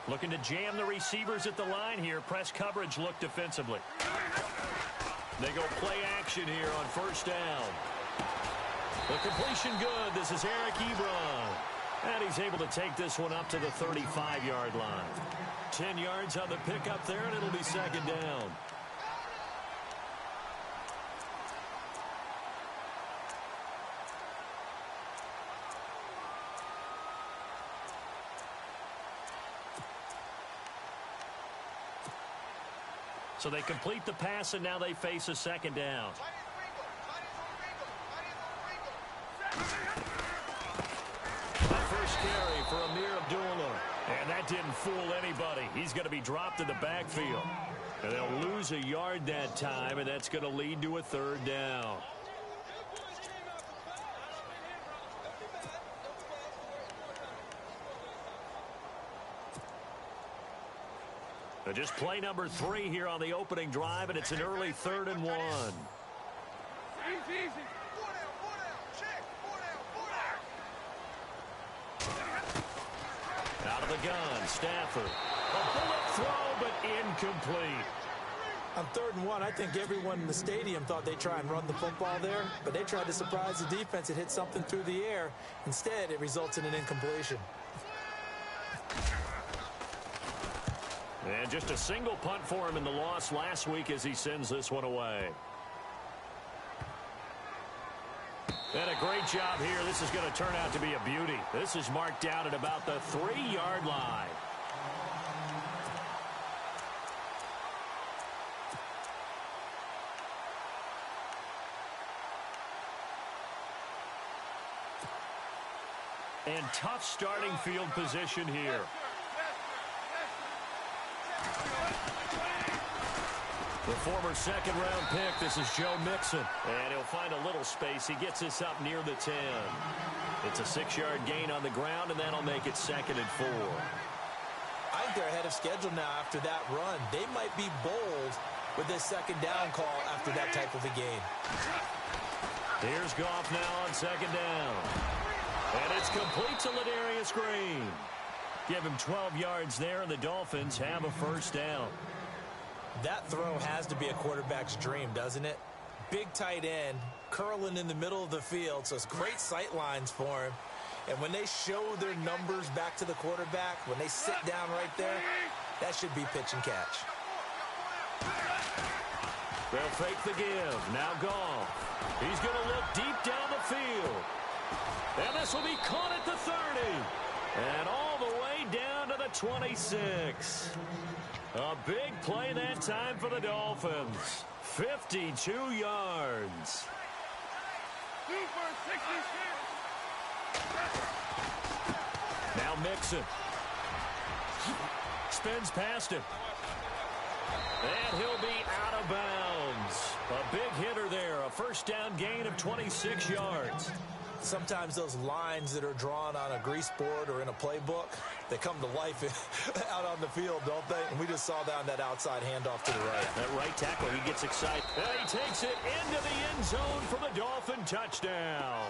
Looking to jam the receivers at the line here. Press coverage look defensively. They go play action here on first down. The completion good. This is Eric Ebron. And he's able to take this one up to the 35-yard line. 10 yards on the pickup there, and it'll be second down. So they complete the pass, and now they face a second down. First carry for Amir Abdullah. And that didn't fool anybody. He's going to be dropped in the backfield. And they'll lose a yard that time, and that's going to lead to a third down. So just play number 3 here on the opening drive, and it's an early 3rd and 1. Out of the gun, Stafford. A bullet throw, but incomplete. On 3rd and 1, I think everyone in the stadium thought they'd try and run the football there, but they tried to surprise the defense. It hit something through the air. Instead, it results in an incompletion. And just a single punt for him in the loss last week as he sends this one away. And a great job here. This is going to turn out to be a beauty. This is marked down at about the 3-yard line. And tough starting field position here. The former second-round pick, this is Joe Mixon. And he'll find a little space. He gets this up near the 10. It's a 6-yard gain on the ground, and that'll make it 2nd and 4. I think they're ahead of schedule now after that run. They might be bold with this second down call after that type of a game. Here's Goff now on second down. And it's complete to Ladarius Green. Give him 12 yards there, and the Dolphins have a first down. That throw has to be a quarterback's dream, doesn't it? Big tight end, curling in the middle of the field, so it's great sight lines for him. And when they show their numbers back to the quarterback, when they sit down right there, that should be pitch and catch. They'll fake the give. Now Goff. He's going to look deep down the field. And this will be caught at the 30. And all the way down to the 26. A big play that time for the Dolphins. 52 yards. Now Mixon. Spins past him. And he'll be out of bounds. A big hitter there. A first down gain of 26 yards. Sometimes those lines that are drawn on a grease board or in a playbook, they come to life out on the field, don't they? And we just saw that on that outside handoff to the right. That right tackle, he gets excited. And he takes it into the end zone for the Dolphin touchdown.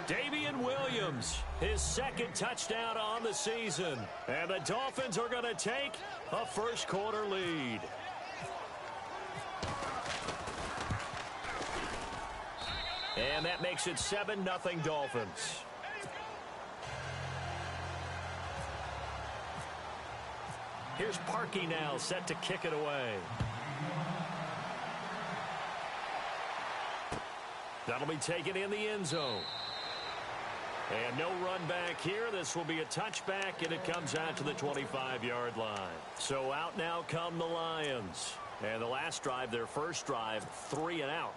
Damian Williams, his 2nd touchdown on the season. And the Dolphins are going to take a first-quarter lead. And that makes it 7-0 Dolphins. Here's Parkey now, set to kick it away. That'll be taken in the end zone. And no run back here. This will be a touchback, and it comes out to the 25-yard line. So out now come the Lions. And the last drive, their first drive, 3 and out.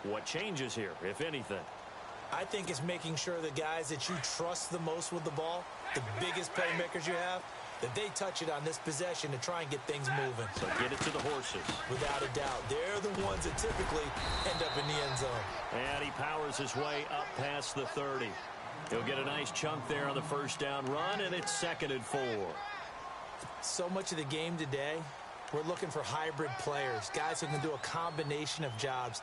What changes here, if anything? I think it's making sure the guys that you trust the most with the ball, the biggest playmakers you have, that they touch it on this possession to try and get things moving. So get it to the horses. Without a doubt. They're the ones that typically end up in the end zone. And he powers his way up past the 30. He'll get a nice chunk there on the first down run, and it's 2nd and 4. So much of the game today, we're looking for hybrid players, guys who can do a combination of jobs.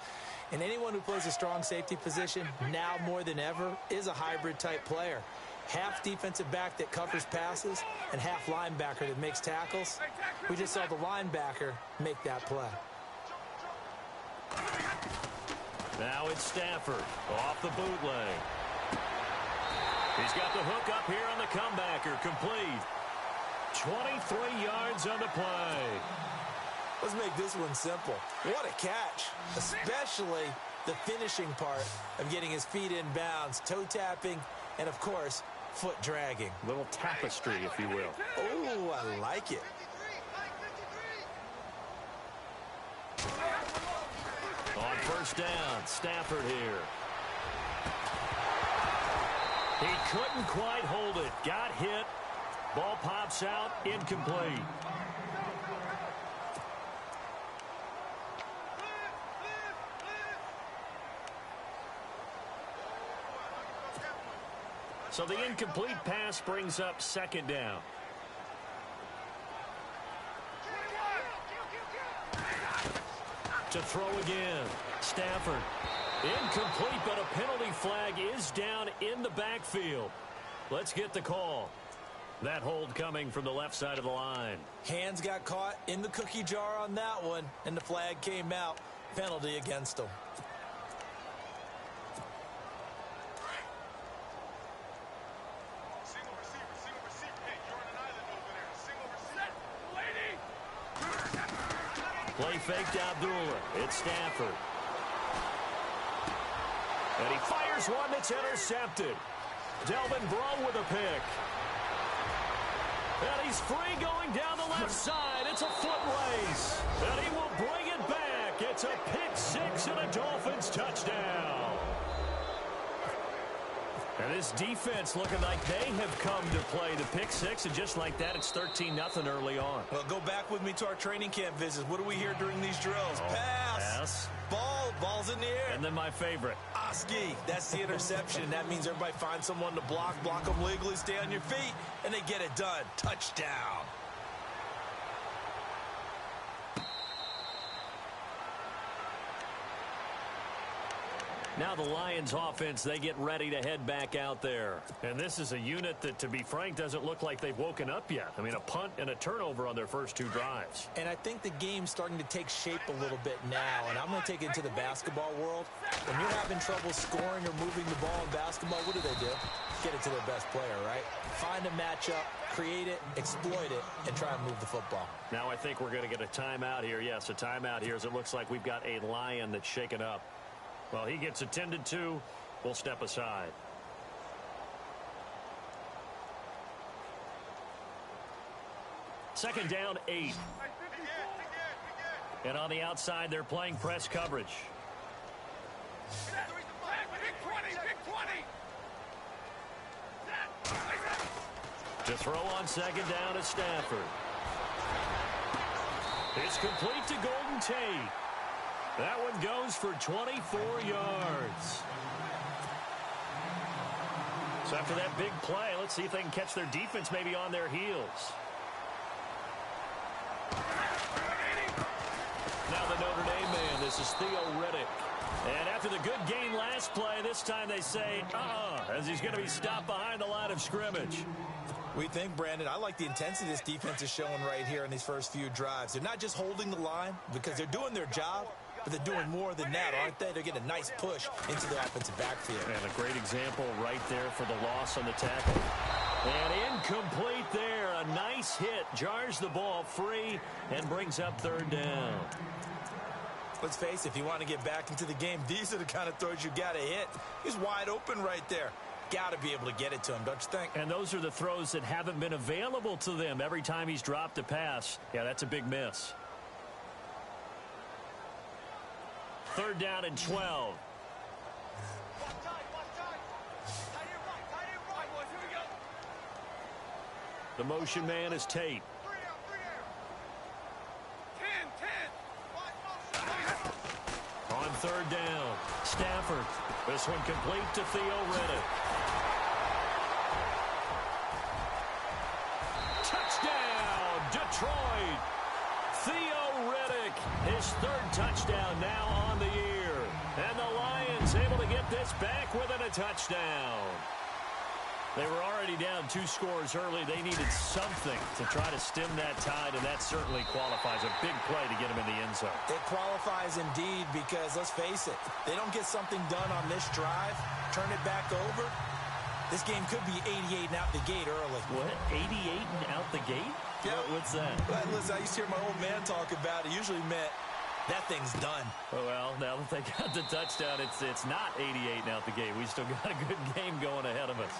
And anyone who plays a strong safety position, now more than ever, is a hybrid type player. Half defensive back that covers passes and half linebacker that makes tackles. We just saw the linebacker make that play. Now it's Stafford off the bootleg. He's got the hook up here on the comebacker. Complete. 23 yards on the play. Let's make this one simple. What a catch, especially the finishing part of getting his feet in bounds, toe tapping, and of course, foot dragging. Little tapestry, if you will. Oh, I like it. On first down, Stafford here. He couldn't quite hold it. Got hit. Ball pops out, incomplete. So the incomplete pass brings up second down. To throw again. Stafford. Incomplete, but a penalty flag is down in the backfield. Let's get the call. That hold coming from the left side of the line. Hands got caught in the cookie jar on that one, and the flag came out. Penalty against him. Play faked Abdullah. It's Stafford. And he fires one that's intercepted. Delvin Breaux with a pick. And he's free going down the left side. It's a foot race. And he will bring it back. It's a pick six and a Dolphins touchdown. And this defense looking like they have come to play the pick six, and just like that, it's 13-0 early on. Well, go back with me to our training camp visits. What do we hear during these drills? Pass. Ball's in the air. And then my favorite. Oski, that's the interception. That means everybody finds someone to block them legally, stay on your feet, and they get it done. Touchdown. Now the Lions offense, they get ready to head back out there. And this is a unit that, to be frank, doesn't look like they've woken up yet. I mean, a punt and a turnover on their first two drives. And I think the game's starting to take shape a little bit now. And I'm going to take it into the basketball world. When you're having trouble scoring or moving the ball in basketball, what do? Get it to their best player, right? Find a matchup, create it, exploit it, and try and move the football. Now I think we're going to get a timeout here. Yes, a timeout here, as it looks like we've got a Lion that's shaken up. Well, he gets attended to. We'll step aside. Second down, 8. And on the outside, they're playing press coverage. To throw on second down is Stafford. It's complete to Golden Tate. That one goes for 24 yards. So after that big play, let's see if they can catch their defense maybe on their heels. Now the Notre Dame man, this is Theo Riddick. And after the good gain last play, this time they say, as he's going to be stopped behind the line of scrimmage. We think, Brandon, I like the intensity this defense is showing right here in these first few drives. They're not just holding the line because they're doing their job, but they're doing more than that, aren't they? They're getting a nice push into the offensive backfield. And a great example right there for the loss on the tackle. And incomplete there. A nice hit. Jars the ball free and brings up third down. Let's face it, if you want to get back into the game, these are the kind of throws you got to hit. He's wide open right there. Got to be able to get it to him, don't you think? And those are the throws that haven't been available to them every time he's dropped a pass. Yeah, that's a big miss. Third down and 12. The motion man is Tate. On third down, Stafford. This one complete to Theo Riddick. Touchdown, Detroit. Theo Riddick, his third touchdown now on the year. And the Lions able to get this back within a touchdown. They were already down 2 scores early. They needed something to try to stem that tide, and that certainly qualifies. A big play to get them in the end zone. It qualifies indeed because, let's face it, they don't get something done on this drive, turn it back over, this game could be 88 and out the gate early. What? 88 and out the gate? Yeah. What's that? Well, listen, I used to hear my old man talk about it. Usually meant that thing's done. Well, now that they got the touchdown, it's not 88 and out the gate. We still got a good game going ahead of us.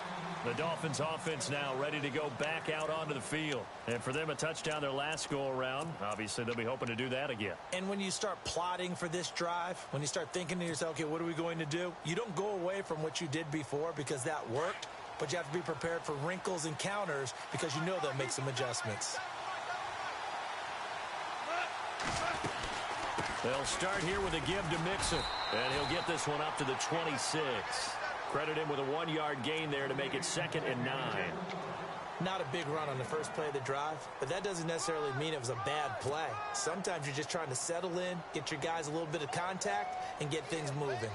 The Dolphins offense now ready to go back out onto the field. And for them, a touchdown their last go-around. Obviously, they'll be hoping to do that again. And when you start plotting for this drive, when you start thinking to yourself, okay, what are we going to do? You don't go away from what you did before because that worked, but you have to be prepared for wrinkles and counters because you know they'll make some adjustments. They'll start here with a give to Mixon, and he'll get this one up to the 26. Credit him with a 1-yard gain there to make it 2nd and 9. Not a big run on the first play of the drive, but that doesn't necessarily mean it was a bad play. Sometimes you're just trying to settle in, get your guys a little bit of contact, and get things moving.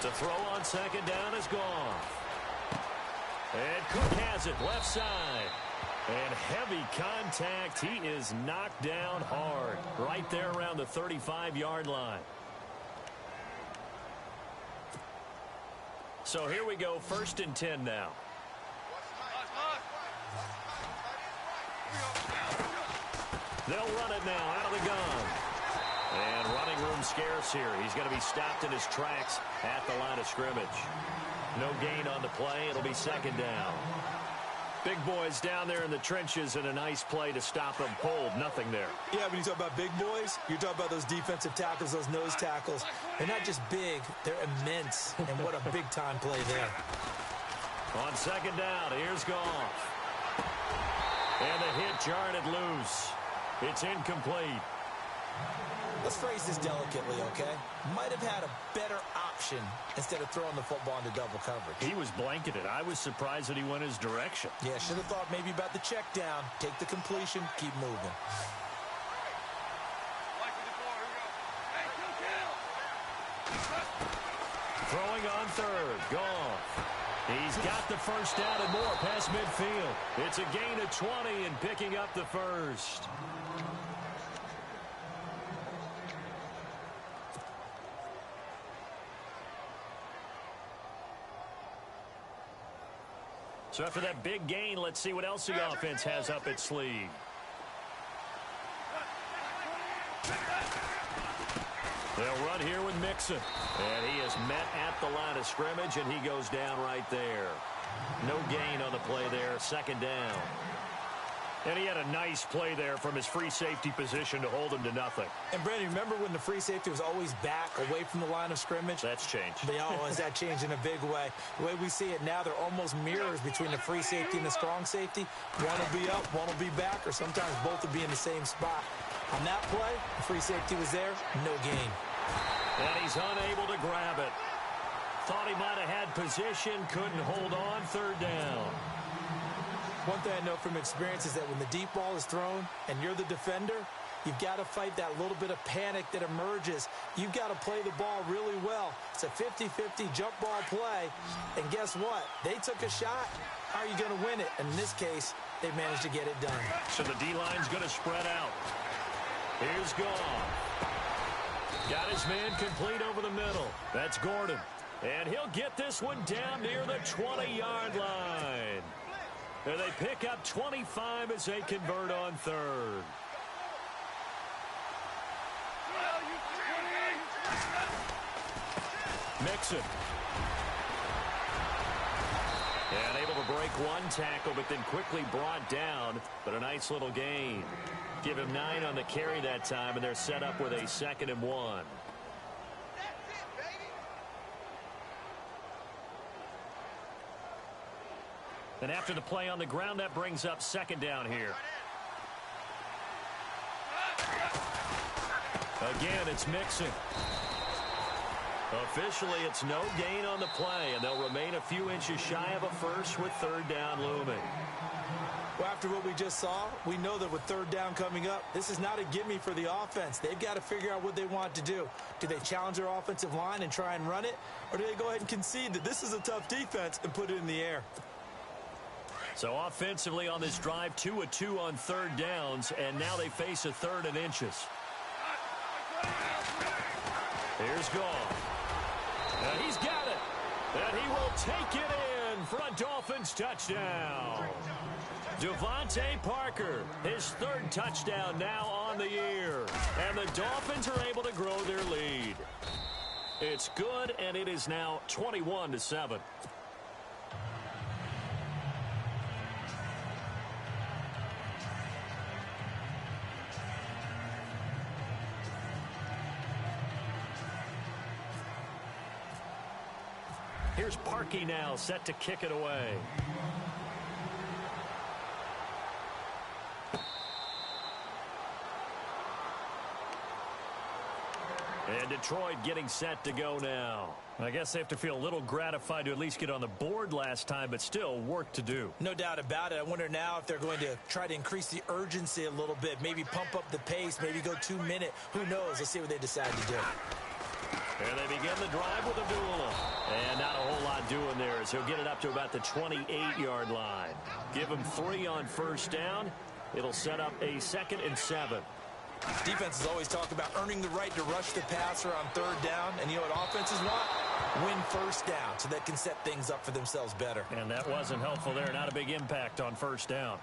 To throw on 2nd down is gone. And Cook has it left side. And heavy contact. He is knocked down hard right there around the 35-yard line. So here we go, 1st and 10 now. They'll run it now out of the gun. And running room scarce here. He's going to be stopped in his tracks at the line of scrimmage. No gain on the play. It'll be 2nd down. Big boys down there in the trenches, and a nice play to stop them cold. Nothing there. Yeah, when you talk about big boys, you're talking about those defensive tackles, those nose tackles. They're not just big, they're immense. And what a big-time play there. On 2nd down, here's Goff. And the hit jarred it loose. It's incomplete. Let's phrase this delicately, okay? Might have had a better option instead of throwing the football into double coverage. He was blanketed. I was surprised that he went his direction. Yeah, should have thought maybe about the check down. Take the completion, keep moving. Throwing on 3rd, Goff. He's got the 1st down and more past midfield. It's a gain of 20 and picking up the 1st. So after that big gain, let's see what else the offense has up its sleeve. They'll run here with Mixon. And he is met at the line of scrimmage, and he goes down right there. No gain on the play there, 2nd down. And he had a nice play there from his free safety position to hold him to nothing. And, Brandon, remember when the free safety was always back away from the line of scrimmage? That's changed. Has that changed in a big way? The way we see it now, they're almost mirrors between the free safety and the strong safety. One will be up, one will be back, or sometimes both will be in the same spot. On that play, the free safety was there, no gain. And he's unable to grab it. Thought he might have had position, couldn't hold on, 3rd down. One thing I know from experience is that when the deep ball is thrown and you're the defender, you've got to fight that little bit of panic that emerges. You've got to play the ball really well. It's a 50-50 jump ball play. And guess what? They took a shot. How are you going to win it? And in this case, they managed to get it done. So the D-line's going to spread out. Here's Goff. Got his man complete over the middle. That's Gordon. And he'll get this one down near the 20-yard line. And they pick up 25 as they convert on 3rd. Mixon. And able to break one tackle, but then quickly brought down. But a nice little gain. Give him 9 on the carry that time, and they're set up with a 2nd and 1. And after the play on the ground, that brings up 2nd down here. Again, it's Mixon. Officially, it's no gain on the play, and they'll remain a few inches shy of a first with 3rd down looming. Well, after after what we just saw, we know that with third down coming up, this is not a gimme for the offense. They've got to figure out what they want to do. Do they challenge their offensive line and try and run it? Or do they go ahead and concede that this is a tough defense and put it in the air? So offensively on this drive, 2 of 2 on third downs, and now they face a 3rd and inches. Here's Goff. And he's got it. And he will take it in for a Dolphins touchdown. Devontae Parker, his 3rd touchdown now on the year. And the Dolphins are able to grow their lead. It's good, and it is now 21-7. Here's Parkey now, set to kick it away. And Detroit getting set to go now. I guess they have to feel a little gratified to at least get on the board last time, but still work to do. No doubt about it. I wonder now if they're going to try to increase the urgency a little bit, maybe pump up the pace, maybe go 2-minute. Who knows? Let's see what they decide to do. And they begin the drive with Abdullah. And not a whole lot doing there as he'll get it up to about the 28-yard line. Give him 3 on first down. It'll set up a 2nd and 7. Defenses always talk about earning the right to rush the passer on third down. And you know what offenses want? Win first down so they can set things up for themselves better. And that wasn't helpful there. Not a big impact on first down.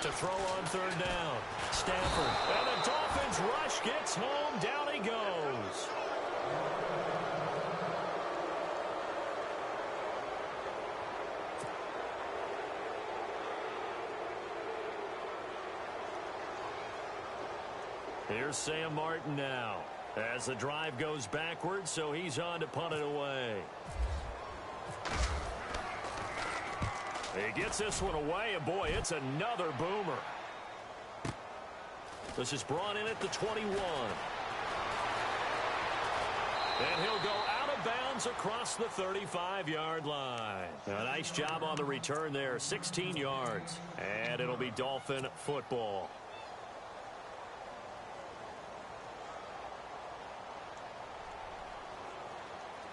To throw on third down. Stanford. And the Dolphins rush gets home. Down he goes. Here's Sam Martin now. As the drive goes backwards, so he's on to punt it away. He gets this one away, and boy, it's another boomer. This is brought in at the 21. And he'll go out of bounds across the 35-yard line. A nice job on the return there, 16 yards. And it'll be Dolphin football.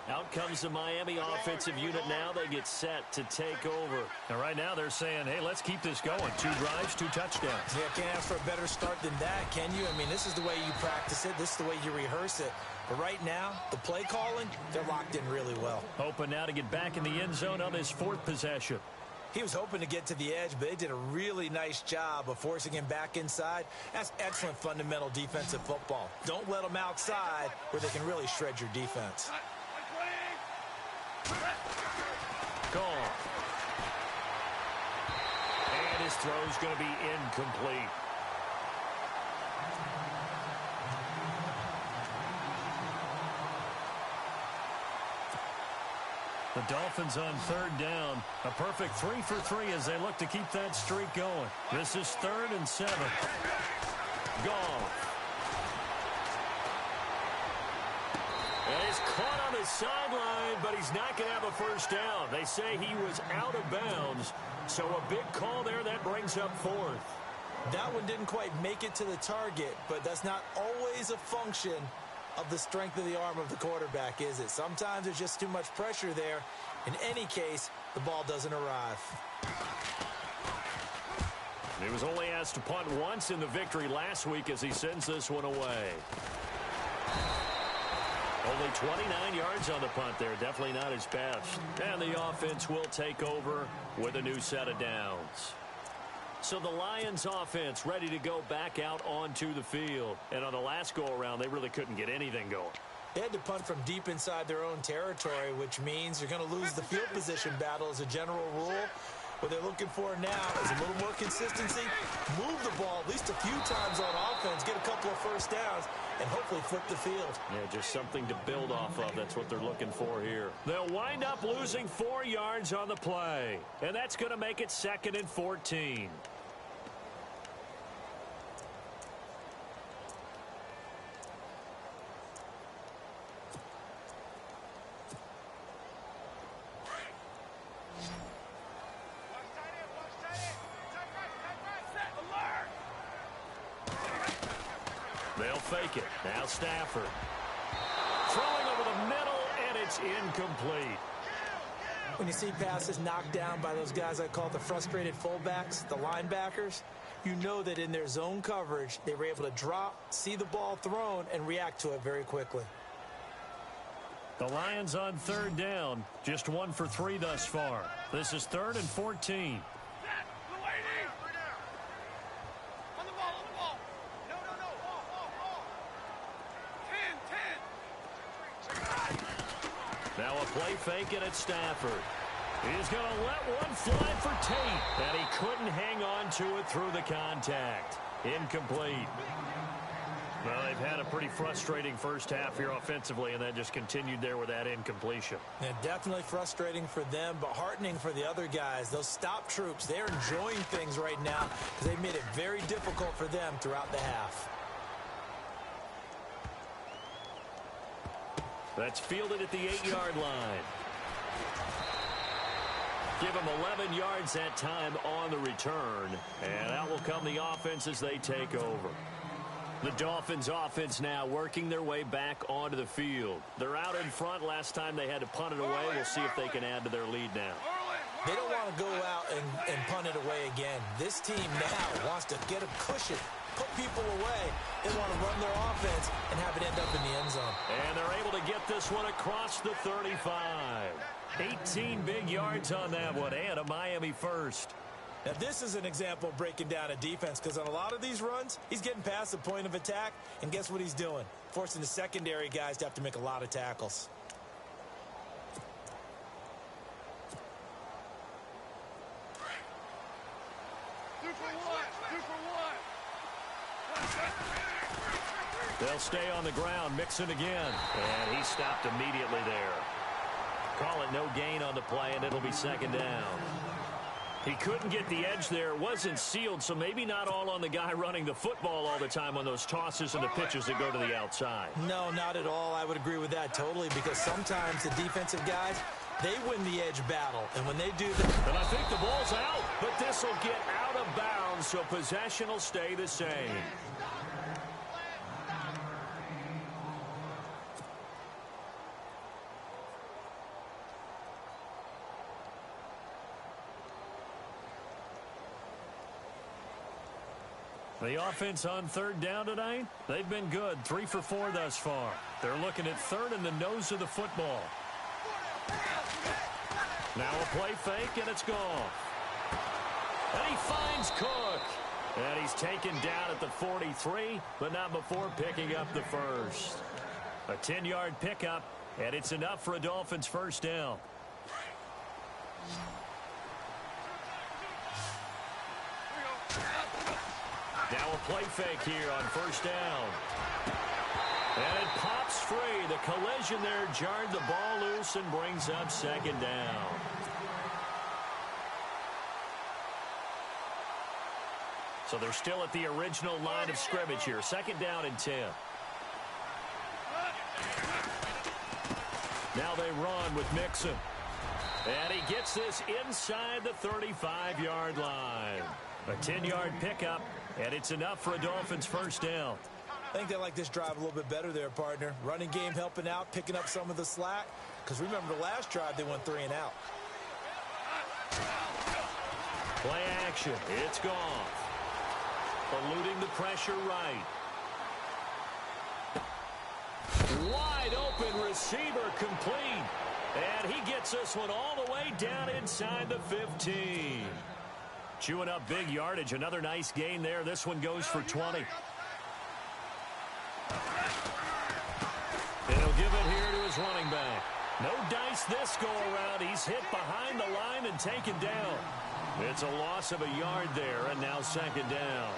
Out comes the Miami offensive unit now. They get set to take over. And right now they're saying, hey, let's keep this going. 2 drives, 2 touchdowns. Yeah, can't ask for a better start than that, can you? I mean, this is the way you practice it. This is the way you rehearse it. But right now, the play calling, they're locked in really well. Hoping now to get back in the end zone on his 4th possession. He was hoping to get to the edge, but they did a really nice job of forcing him back inside. That's excellent fundamental defensive football. Don't let them outside where they can really shred your defense. Gone. And his throw's going to be incomplete. The Dolphins on third down. A perfect 3 for 3 as they look to keep that streak going. This is 3rd and 7. Gone. And he's caught on the sideline, but he's not going to have a first down. They say he was out of bounds, so a big call there that brings up 4th. That one didn't quite make it to the target, but that's not always a function of the strength of the arm of the quarterback, is it? Sometimes there's just too much pressure there. In any case, the ball doesn't arrive. He was only asked to punt once in the victory last week as he sends this one away. Only 29 yards on the punt there. Definitely not his best. And the offense will take over with a new set of downs. So the Lions offense ready to go back out onto the field. And on the last go-around, they really couldn't get anything going. They had to punt from deep inside their own territory, which means you're going to lose the field position battle as a general rule. What they're looking for now is a little more consistency, move the ball at least a few times on offense, get a couple of first downs, and hopefully flip the field. Yeah, just something to build off of. That's what they're looking for here. They'll wind up losing 4 yards on the play, and that's going to make it 2nd and 14. They'll fake it. Now Stafford. Throwing over the middle, and it's incomplete. When you see passes knocked down by those guys I call the frustrated fullbacks, the linebackers, you know that in their zone coverage, they were able to drop, see the ball thrown, and react to it very quickly. The Lions on 3rd down. Just 1 for 3 thus far. This is 3rd and 14. Now a play fake, and it's Stafford. He's going to let one fly for Tate, and he couldn't hang on to it through the contact. Incomplete. Well, they've had a pretty frustrating first half here offensively, and then just continued there with that incompletion. Yeah, definitely frustrating for them, but heartening for the other guys. Those stop troops, they're enjoying things right now because they've made it very difficult for them throughout the half. That's fielded at the 8-yard line. Give them 11 yards that time on the return, and out will come the offense as they take over. The Dolphins offense now working their way back onto the field. They're out in front. Last time they had to punt it away. We'll see if they can add to their lead now. They don't want to go out and punt it away again. This team now wants to get a cushion, put people away. They want to run their offense and have it end up in the end zone. And they're able to get this one across the 35. 18 big yards on that one, and a Miami first. Now, this is an example of breaking down a defense because on a lot of these runs, he's getting past the point of attack, and guess what he's doing? Forcing the secondary guys to have to make a lot of tackles. They'll stay on the ground, Mixon again, and he stopped immediately there. Call it no gain on the play, and it'll be 2nd down. He couldn't get the edge there. It wasn't sealed, so maybe not all on the guy running the football all the time on those tosses and the pitches that go to the outside. No, not at all. I would agree with that totally because sometimes the defensive guys, they win the edge battle, and when they do that... And I think the ball's out, but this will get out of bounds, so possession will stay the same. The offense on 3rd down tonight, they've been good. 3 for 4 thus far. They're looking at 3rd in the nose of the football. Now a play fake, and it's gone. And he finds Cook. And he's taken down at the 43, but not before picking up the first. A 10-yard pickup, and it's enough for a Dolphins first down. Now a play fake here on 1st down. And it pops free. The collision there jarred the ball loose and brings up 2nd down. So they're still at the original line of scrimmage here. 2nd down and 10. Now they run with Mixon. And he gets this inside the 35-yard line. A 10-yard pickup, and it's enough for a Dolphins first down. I think they like this drive a little bit better there, partner. Running game helping out, picking up some of the slack. Because remember, the last drive, they went 3 and out. Play action. It's gone. Eluding the pressure right. Wide open receiver complete. And he gets this one all the way down inside the 15. Chewing up big yardage. Another nice gain there. This one goes for 20. And he'll give it here to his running back. No dice this go around. He's hit behind the line and taken down. It's a loss of a yard there, and now second down.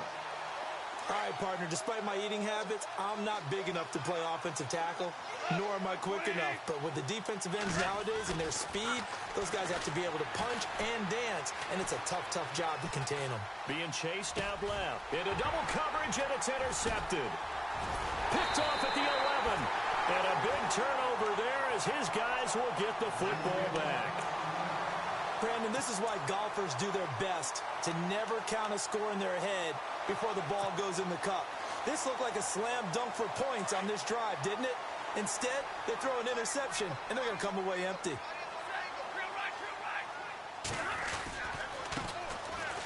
All right, partner, despite my eating habits, I'm not big enough to play offensive tackle, nor am I quick enough. But with the defensive ends nowadays and their speed, those guys have to be able to punch and dance, and it's a tough, tough job to contain them. Being chased out left. Into double coverage, and it's intercepted. Picked off at the 11. And a big turnover there as his guys will get the football back. Brandon, this is why golfers do their best to never count a score in their head before the ball goes in the cup. This looked like a slam dunk for points on this drive, didn't it? Instead, they throw an interception, and they're going to come away empty.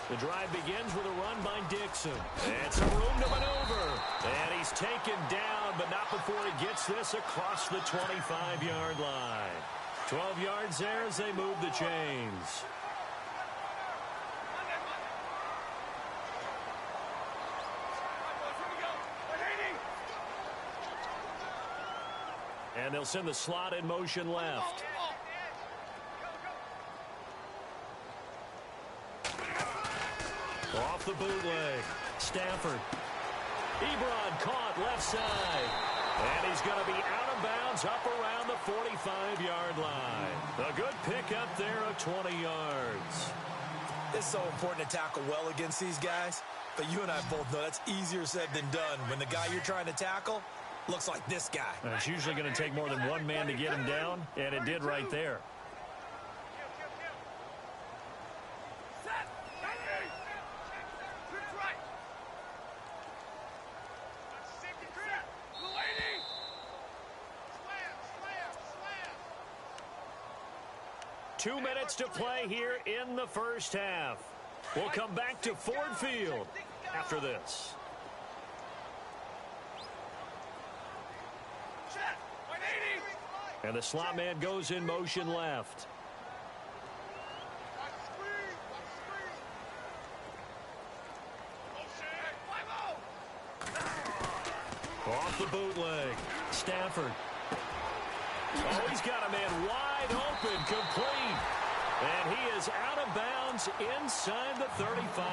The drive begins with a run by Dixon. And some room to maneuver. And he's taken down, but not before he gets this across the 25-yard line. 12 yards there as they move the chains. And they'll send the slot in motion left. Off the bootleg. Stafford. Ebron caught left side. And he's going to be out of bounds up around the 45-yard line. A good pickup there of 20 yards. It's so important to tackle well against these guys. But you and I both know that's easier said than done when the guy you're trying to tackle looks like this guy. And it's usually going to take more than one man to get him down, and it did right there. Two minutes to play here in the first half. We'll come back to Ford Field after this. And the slot man goes in motion left. Off the bootleg. Stafford. Oh, he's got a man wide open, complete. And he is out of bounds inside the 35.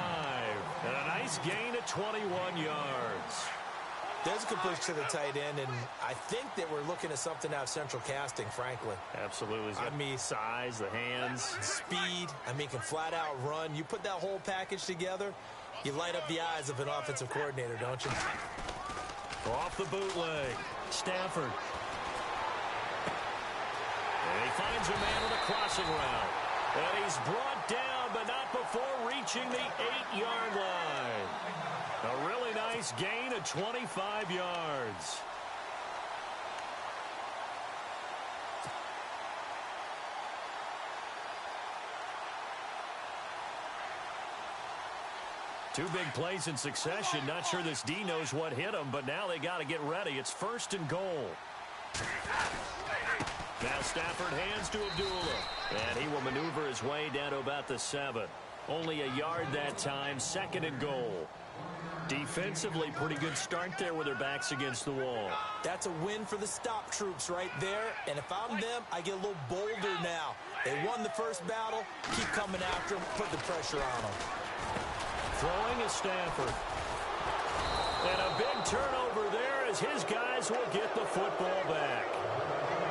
And a nice gain of 21 yards. There's a good push to the tight end, and I think that we're looking at something out of central casting, frankly. Absolutely. He's got size, the hands. Speed. I mean, can flat out run. You put that whole package together, you light up the eyes of an offensive coordinator, don't you? Off the bootleg. Stafford. And he finds a man with a crossing route. And he's brought down, but not before reaching the 8-yard line. A really nice gain of 25 yards. Two big plays in succession. Not sure this D knows what hit him, but now they got to get ready. It's 1st and goal. Now Stafford hands to Abdullah. And he will maneuver his way down to about the 7. Only a yard that time. 2nd and goal. Defensively, pretty good start there with their backs against the wall. That's a win for the stop troops right there. And if I'm them, I get a little bolder now. They won the first battle. Keep coming after them. Put the pressure on them. Throwing is Stafford. And a big turnover there as his guys will get the football back.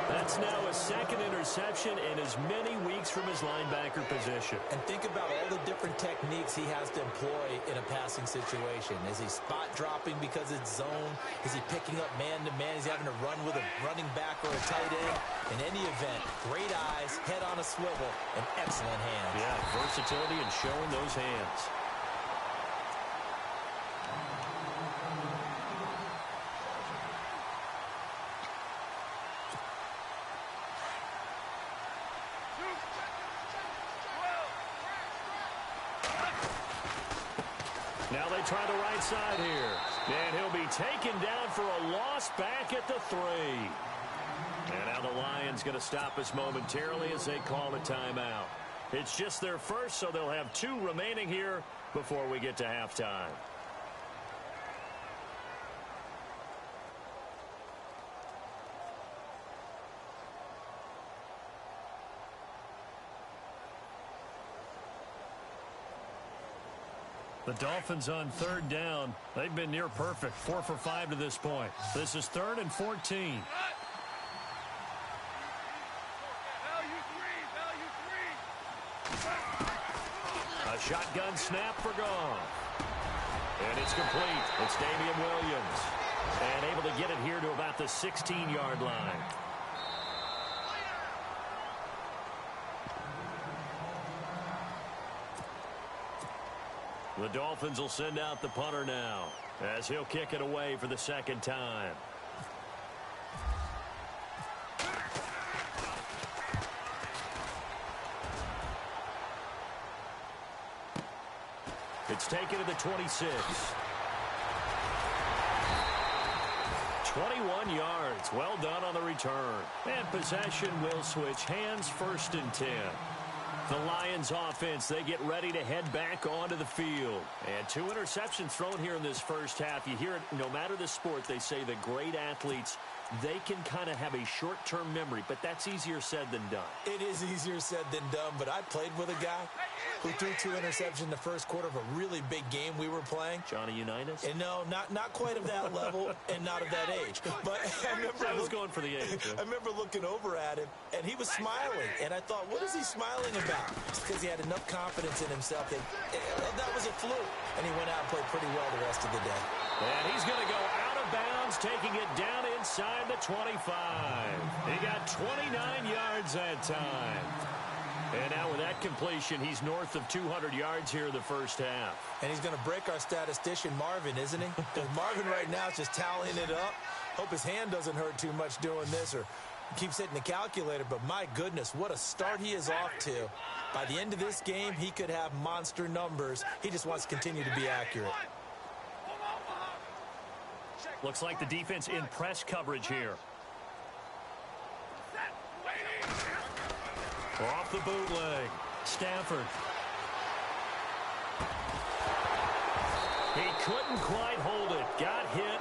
That's now a 2nd interception in as many weeks from his linebacker position. And think about all the different techniques he has to employ in a passing situation. Is he spot dropping because it's zone? Is he picking up man-to-man? He's having to run with a running back or a tight end. In any event, great eyes, head on a swivel, and excellent hands. Yeah, versatility and showing those hands. Now they try the right side here. And he'll be taken down for a loss back at the 3. And now the Lions going to stop us momentarily as they call a timeout. It's just their first, so they'll have 2 remaining here before we get to halftime. The Dolphins on third down. They've been near perfect. 4 for 5 to this point. This is 3rd and 14. A shotgun snap for Goff. And it's complete. It's Damian Williams. And able to get it here to about the 16-yard line. The Dolphins will send out the punter now as he'll kick it away for the second time. It's taken to the 26. 21 yards. Well done on the return. And possession will switch hands, 1st and 10. The Lions offense, they get ready to head back onto the field. And 2 interceptions thrown here in this first half. You hear it, no matter the sport, they say the great athletes, they can kind of have a short-term memory, but that's easier said than done. It is easier said than done, but I played with a guy who threw 2 interceptions in the first quarter of a really big game we were playing. Johnny Unitas? And no, not quite of that level and not of that age. But I was going for the age. I remember looking over at him, and he was smiling. And I thought, what is he smiling about? It's because he had enough confidence in himself that that was a fluke. And he went out and played pretty well the rest of the day. And he's going to go out of bounds, taking it down inside the 25. He got 29 yards that time. And now with that completion, he's north of 200 yards here in the first half. And he's going to break our statistician, Marvin, isn't he? Because Marvin right now is just tallying it up. Hope his hand doesn't hurt too much doing this or keeps hitting the calculator. But my goodness, what a start he is off to. By the end of this game, he could have monster numbers. He just wants to continue to be accurate. Looks like the defense in press coverage here. Off the bootleg. Stafford. He couldn't quite hold it. Got hit.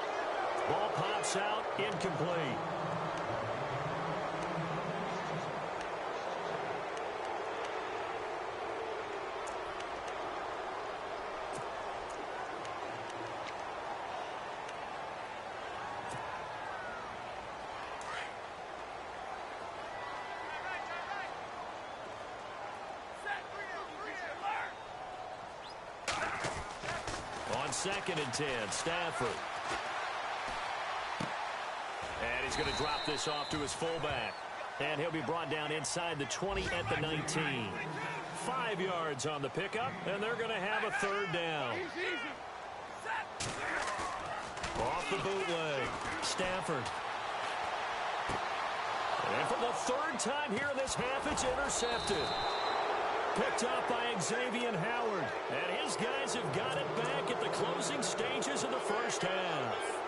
Ball pops out. Incomplete. On 2nd and 10, Stafford. And he's going to drop this off to his fullback. And he'll be brought down inside the 20 at the 19. 5 yards on the pickup, and they're going to have a 3rd down. Off the bootleg, Stafford. And for the 3rd time here in this half, it's intercepted. Picked up by Xavier Howard. And his guys have got it back at the closing stages of the first half.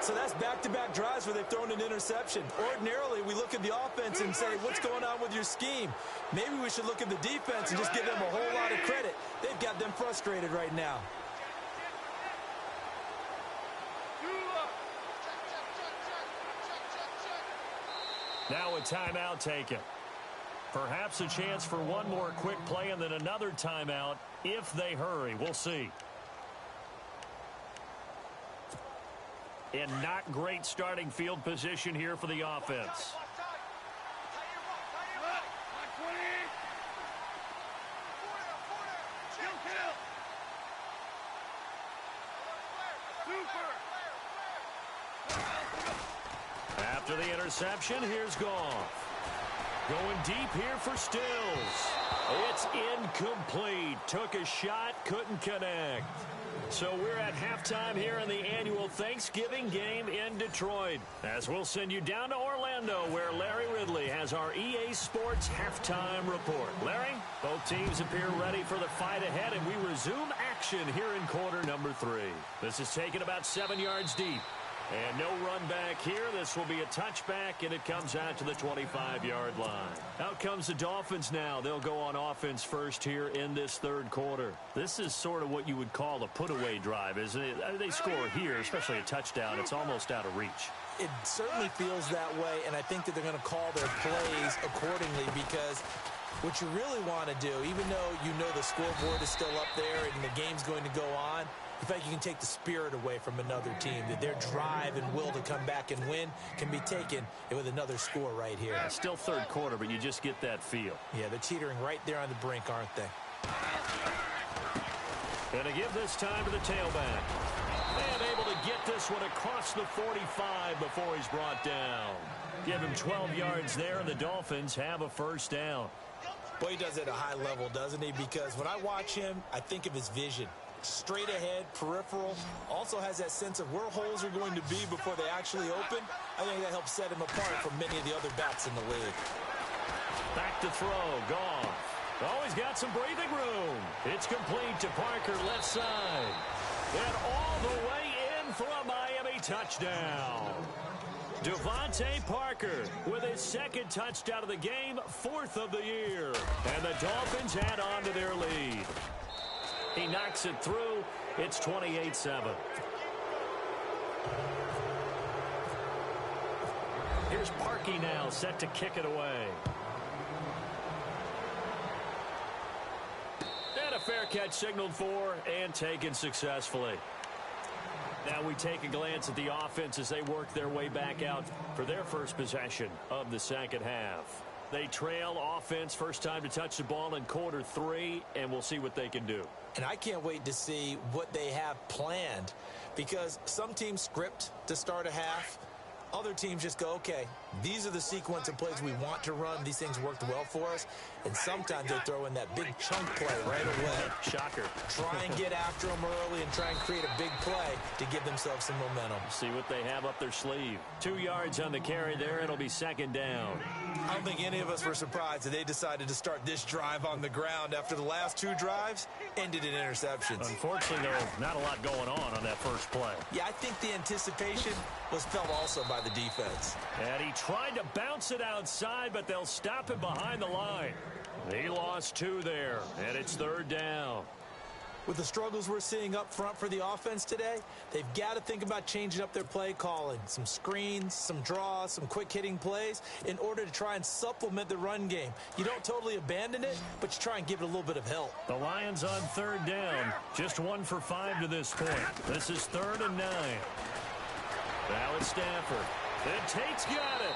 So that's back-to-back drives where they've thrown an interception. Ordinarily, we look at the offense and say, what's going on with your scheme? Maybe we should look at the defense and just give them a whole lot of credit. They've got them frustrated right now. Now a timeout taken. Perhaps a chance for one more quick play and then another timeout if they hurry. We'll see. And not great starting field position here for the offense. After the interception, here's Goff. Going deep here for Stills. It's incomplete. Took a shot, couldn't connect. So we're at halftime here in the annual Thanksgiving game in Detroit. As we'll send you down to Orlando, where Larry Ridley has our EA Sports halftime report. Larry, both teams appear ready for the fight ahead, and we resume action here in quarter number 3. This is taken about 7 yards deep. And no run back here. This will be a touchback, and it comes out to the 25-yard line. Out comes the Dolphins now. They'll go on offense first here in this 3rd quarter. This is sort of what you would call a put-away drive, isn't it? They score here, especially a touchdown. It's almost out of reach. It certainly feels that way, and I think that they're going to call their plays accordingly because What you really want to do, even though you know the scoreboard is still up there and the game's going to go on, you feel like you can take the spirit away from another team, that their drive and will to come back and win can be taken with another score right here. Yeah, still third quarter, but you just get that feel. Yeah, they're teetering right there on the brink, aren't they? Going to give this time to the tailback. And able to get this one across the 45 before he's brought down. Give him 12 yards there, and the Dolphins have a first down. Boy, he does it at a high level, doesn't he? Because when I watch him, I think of his vision. Straight ahead, peripheral, also has that sense of where holes are going to be before they actually open. I think that helps set him apart from many of the other backs in the league. Back to throw, Goff. Oh, he's got some breathing room. It's complete to Parker, left side. And all the way in for a Miami touchdown. Devontae Parker with his second touchdown of the game, 4th of the year. And the Dolphins add on to their lead. He knocks it through. It's 28-7. Here's Parkey now, set to kick it away. And a fair catch signaled for and taken successfully. Now we take a glance at the offense as they work their way back out for their first possession of the second half. They trail offense, first time to touch the ball in quarter 3, and we'll see what they can do. And I can't wait to see what they have planned, because some teams script to start a half. Other teams just go, okay, these are the sequence of plays we want to run. These things worked well for us. And sometimes they throw in that big chunk play right away. Shocker. Try and get after them early and try and create a big play to give themselves some momentum. See what they have up their sleeve. 2 yards on the carry there. It'll be second down. I don't think any of us were surprised that they decided to start this drive on the ground after the last 2 drives ended in interceptions. Unfortunately, though, not a lot going on that first play. Yeah, I think the anticipation was felt also by the defense. And he tried to bounce it outside, but they'll stop him behind the line. He lost 2 there, and it's third down. With the struggles we're seeing up front for the offense today, they've got to think about changing up their play calling. Some screens, some draws, some quick-hitting plays in order to try and supplement the run game. You don't totally abandon it, but you try and give it a little bit of help. The Lions on third down. Just 1 for 5 to this point. This is 3rd and 9. Now it's Stafford. And Tate's got it.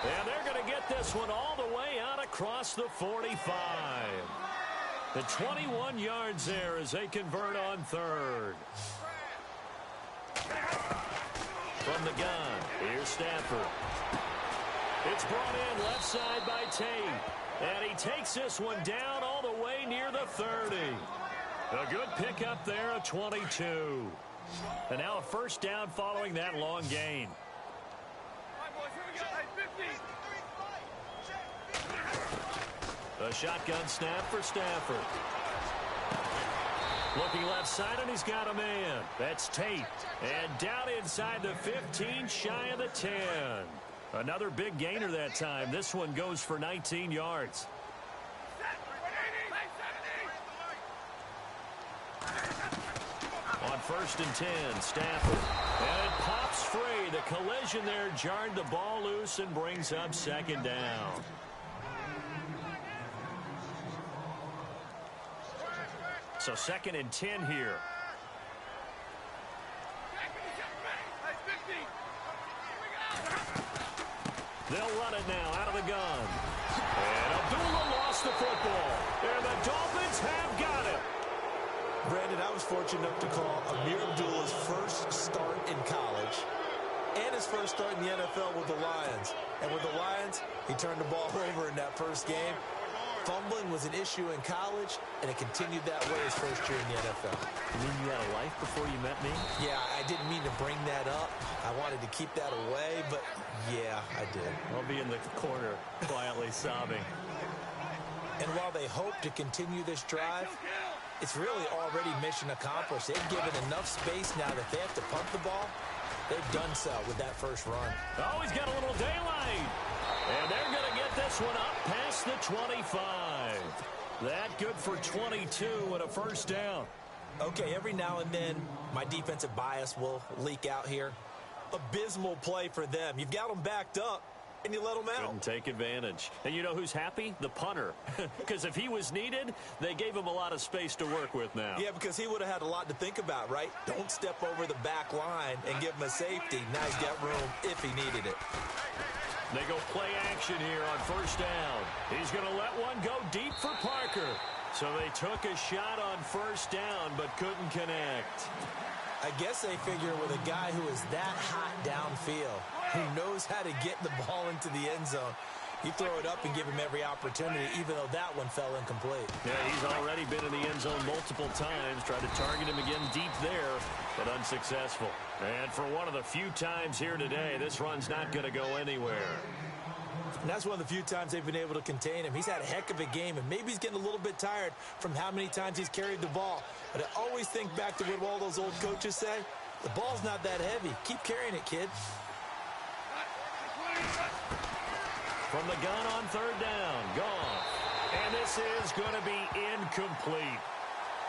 And they're going to get this one all the way out across the 45. The 21 yards there as they convert on 3rd. From the gun, here's Stafford. It's brought in left side by Tate. And he takes this one down all the way near the 30. A good pickup there at 22. And now a first down following that long gain. A shotgun snap for Stafford. Looking left side, and he's got a man. That's Tate. And down inside the 15, shy of the 10. Another big gainer that time. This one goes for 19 yards. On 1st and 10, Stafford. And it pops free. The collision there jarred the ball loose and brings up second down. So 2nd and 10 here. They'll run it now out of the gun. And Abdullah lost the football. And the Dolphins have got it. Brandon, I was fortunate enough to call Amir Abdullah's first start in college and his first start in the NFL with the Lions. And with the Lions, he turned the ball over in that first game. Fumbling was an issue in college, and it continued that way his first year in the NFL. You mean you had a life before you met me? Yeah, I didn't mean to bring that up. I wanted to keep that away, but yeah, I did. I'll be in the corner quietly sobbing. And while they hope to continue this drive, it's really already mission accomplished. They've given enough space now that they have to punt the ball. They've done so with that first run. Oh, he's got a little daylight. And they're going to get this one up past the 25. That good for 22 and a first down. Okay, every now and then, my defensive bias will leak out here. Abysmal play for them. You've got them backed up, and you let them out. Couldn't take advantage. And you know who's happy? The punter. Because if he was needed, they gave him a lot of space to work with now. Yeah, because he would have had a lot to think about, right? Don't step over the back line and give him a safety. Now he's got room if he needed it. They go play action here on first down. He's going to let one go deep for Parker. So they took a shot on first down but couldn't connect. I guess they figure with a guy who is that hot downfield, who knows how to get the ball into the end zone, you throw it up and give him every opportunity, even though that one fell incomplete. Yeah, he's already been in the end zone multiple times. Tried to target him again deep there, but unsuccessful. And for one of the few times here today, this run's not going to go anywhere. And that's one of the few times they've been able to contain him. He's had a heck of a game, and maybe he's getting a little bit tired from how many times he's carried the ball. But I always think back to what all those old coaches say. The ball's not that heavy. Keep carrying it, kid. From the gun on third down, gone. And this is going to be incomplete.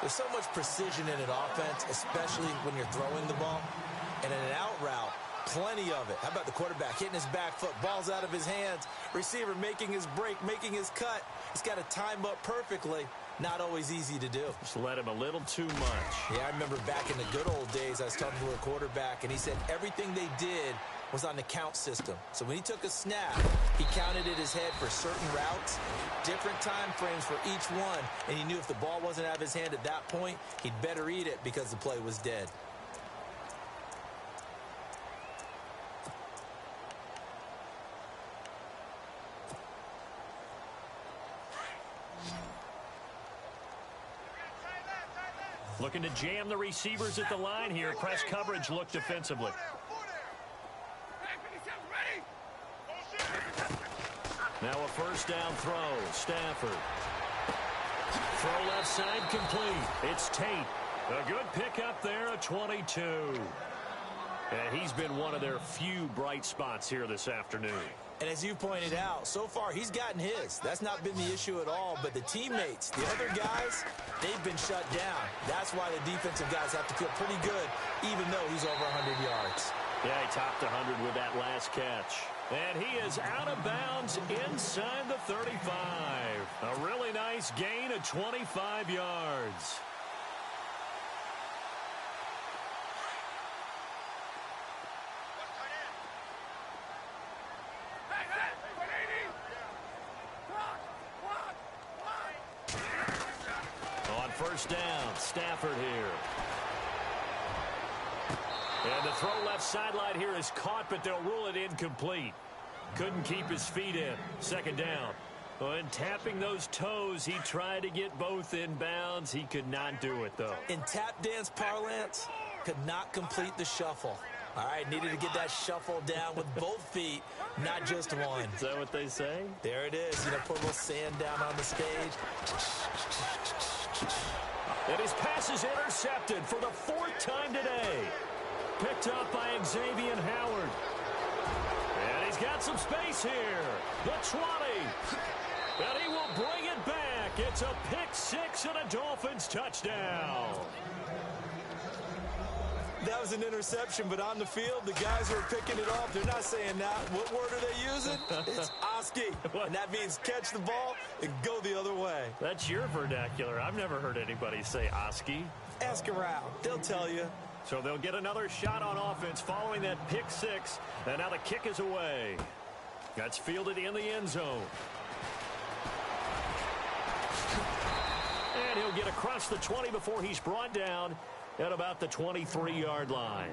There's so much precision in an offense, especially when you're throwing the ball. And in an out route, plenty of it. How about the quarterback hitting his back foot, ball's out of his hands, receiver making his break, making his cut. He's got to time up perfectly. Not always easy to do. Just let him a little too much. Yeah, I remember back in the good old days, I was talking to a quarterback, and he said everything they did was on the count system. So when he took a snap, he counted in his head for certain routes, different time frames for each one, and he knew if the ball wasn't out of his hand at that point, he'd better eat it because the play was dead. Looking to jam the receivers at the line here. Press coverage look defensively. Now a first down throw. Stafford. Throw left side complete. It's Tate. A good pickup there at 22. And he's been one of their few bright spots here this afternoon. And as you pointed out, so far he's gotten his. That's not been the issue at all. But the teammates, the other guys, they've been shut down. That's why the defensive guys have to feel pretty good, even though he's over 100 yards. Yeah, he topped 100 with that last catch. And he is out of bounds inside the 35. A really nice gain of 25 yards. On first down, Stafford here. And the throw left sideline here is caught, but they'll rule it incomplete. Couldn't keep his feet in. Second down. And tapping those toes, he tried to get both in bounds. He could not do it, though. In tap dance parlance, could not complete the shuffle. All right, needed to get that shuffle down with both feet, not just one. Is that what they say? There it is. You know, put a little sand down on the stage. And his pass is intercepted for the fourth time today. Picked up by Xavier Howard. And he's got some space here. The 20. And he will bring it back. It's a pick six and a Dolphins touchdown. That was an interception, but on the field, the guys who are picking it off, they're not saying that. What word are they using? It's Oski. And that means catch the ball and go the other way. That's your vernacular. I've never heard anybody say Oski. Ask around. They'll tell you. So they'll get another shot on offense following that pick six. And now the kick is away. That's fielded in the end zone. And he'll get across the 20 before he's brought down at about the 23-yard line.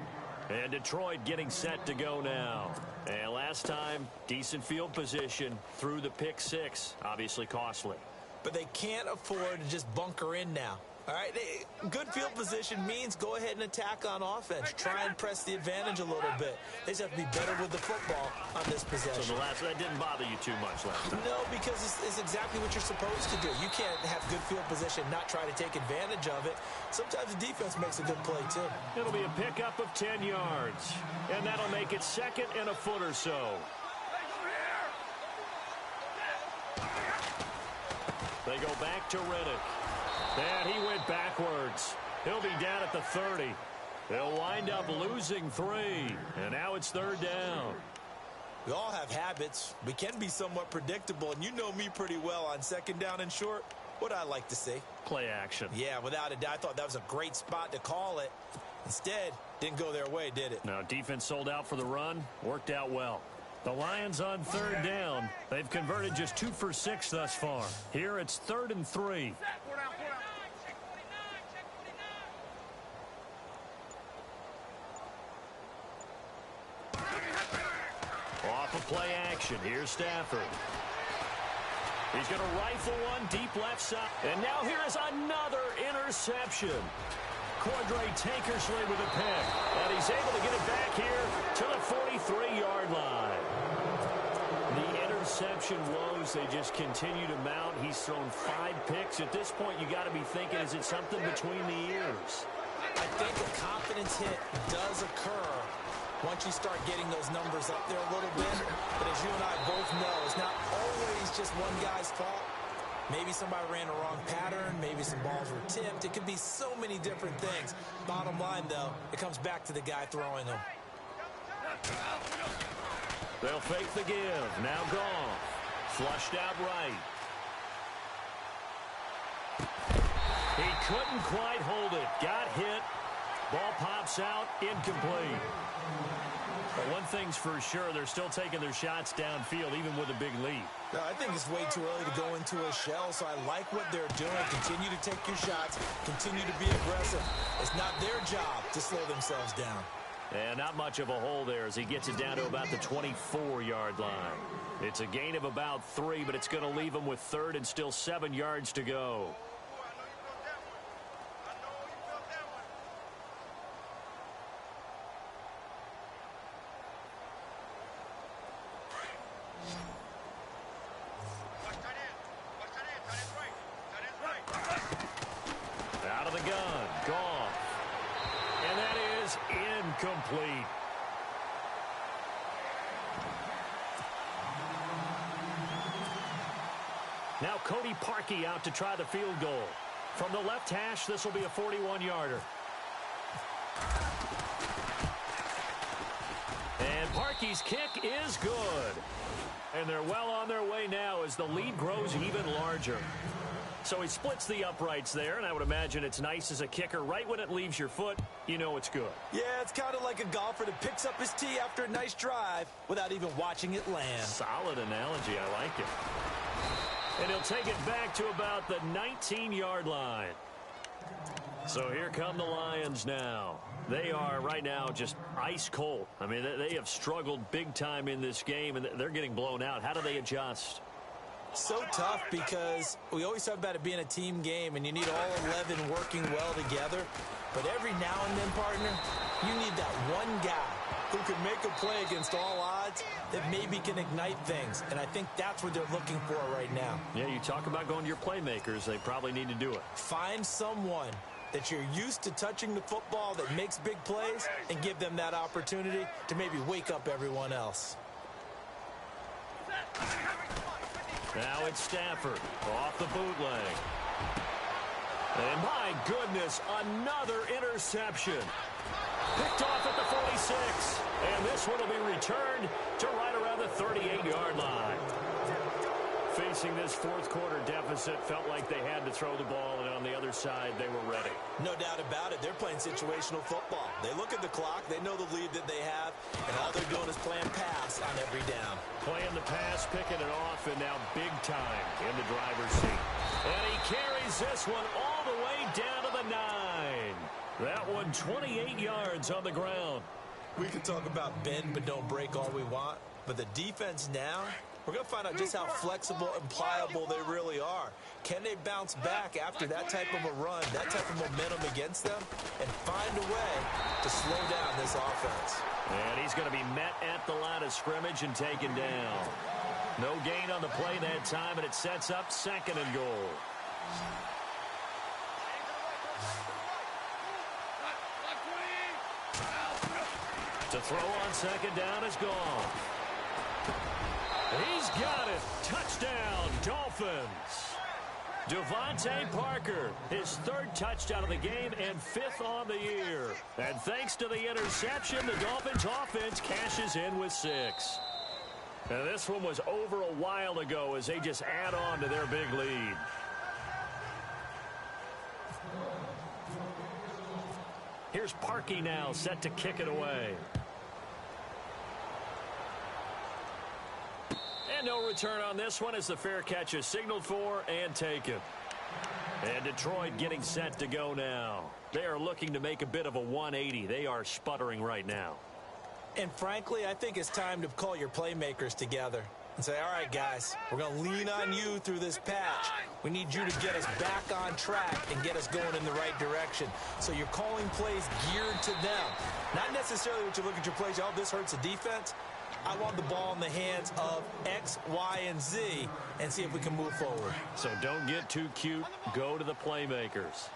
And Detroit getting set to go now. And last time, decent field position through the pick six. Obviously costly. But they can't afford to just bunker in now. All right, good field position means go ahead and attack on offense. Try and press the advantage a little bit. They just have to be better with the football on this possession. So that didn't bother you too much last time? No, because it's exactly what you're supposed to do. You can't have good field position, not try to take advantage of it. Sometimes the defense makes a good play, too. It'll be a pickup of 10 yards. And that'll make it second and a foot or so. They go back to Riddick. And he went backwards. He'll be down at the 30. They'll wind up losing 3. And now it's third down. We all have habits. We can be somewhat predictable, and you know me pretty well on second down and short. What I like to see. Play action. Yeah, without a doubt, I thought that was a great spot to call it. Instead, didn't go their way, did it? No, defense sold out for the run. Worked out well. The Lions on third down. They've converted just 2 for 6 thus far. Here it's 3rd and 3. Off of play action. Here's Stafford. He's going to rifle one deep left side. And now here is another interception. Cordray Tankersley with a pick. And he's able to get it back here to the 43-yard line. The interception woes, they just continue to mount. He's thrown 5 picks. At this point, you got to be thinking, is it something between the ears? I think a confidence hit does occur once you start getting those numbers up there a little bit. But as you and I both know, it's not always just one guy's fault. Maybe somebody ran a wrong pattern. Maybe some balls were tipped. It could be so many different things. Bottom line, though, it comes back to the guy throwing them. They'll fake the give. Now Goff. Flushed out right. He couldn't quite hold it. Got hit. Ball pops out. Incomplete. But one thing's for sure, they're still taking their shots downfield, even with a big lead. I think it's way too early to go into a shell, so I like what they're doing. Continue to take your shots. Continue to be aggressive. It's not their job to slow themselves down. And not much of a hole there as he gets it down to about the 24-yard line. It's a gain of about 3, but it's going to leave him with 3rd and still 7 yards to go. Out of the gun, Goff. And that is incomplete. Now Cody Parkey out to try the field goal. From the left hash, this will be a 41-yarder. And Parkey's kick is good. And they're well on their way now as the lead grows even larger. So he splits the uprights there, and I would imagine it's nice as a kicker. Right when it leaves your foot, you know it's good. Yeah, it's kind of like a golfer that picks up his tee after a nice drive without even watching it land. Solid analogy. I like it. And he'll take it back to about the 19-yard line. So here come the Lions now. They are right now just ice cold. I mean, they have struggled big time in this game, and they're getting blown out. How do they adjust? So tough because we always talk about it being a team game, and you need all 11 working well together. But every now and then, partner, you need that one guy who can make a play against all odds that maybe can ignite things. And I think that's what they're looking for right now. Yeah, you talk about going to your playmakers. They probably need to do it. Find someone that you're used to touching the football that makes big plays and give them that opportunity to maybe wake up everyone else. Now it's Stafford off the bootleg. And my goodness, another interception. Picked off at the 46. And this one will be returned to right around the 38-yard line. Facing this fourth quarter deficit, felt like they had to throw the ball, and on the other side, they were ready. No doubt about it. They're playing situational football. They look at the clock. They know the lead that they have, and all they're doing is playing pass on every down. Playing the pass, picking it off, and now big time in the driver's seat. And he carries this one all the way down to the 9. That one 28 yards on the ground. We can talk about bend but don't break all we want, but the defense now, we're going to find out just how flexible and pliable they really are. Can they bounce back after that type of a run, that type of momentum against them, and find a way to slow down this offense? And he's going to be met at the line of scrimmage and taken down. No gain on the play that time, and it sets up 2nd and goal. To throw on 2nd down is gone. He's got it. Touchdown, Dolphins. Devontae Parker, his 3rd touchdown of the game and 5th on the year. And thanks to the interception, the Dolphins offense cashes in with 6. And this one was over a while ago as they just add on to their big lead. Here's Parkey now, set to kick it away. And no return on this one as the fair catch is signaled for and taken. And Detroit getting set to go now. They are looking to make a bit of a 180. They are sputtering right now. And frankly, I think it's time to call your playmakers together and say, all right, guys, we're going to lean on you through this patch. We need you to get us back on track and get us going in the right direction. So you're calling plays geared to them. Not necessarily what you look at your plays, oh, this hurts the defense. I want the ball in the hands of X, Y, and Z and see if we can move forward. So don't get too cute. Go to the playmakers.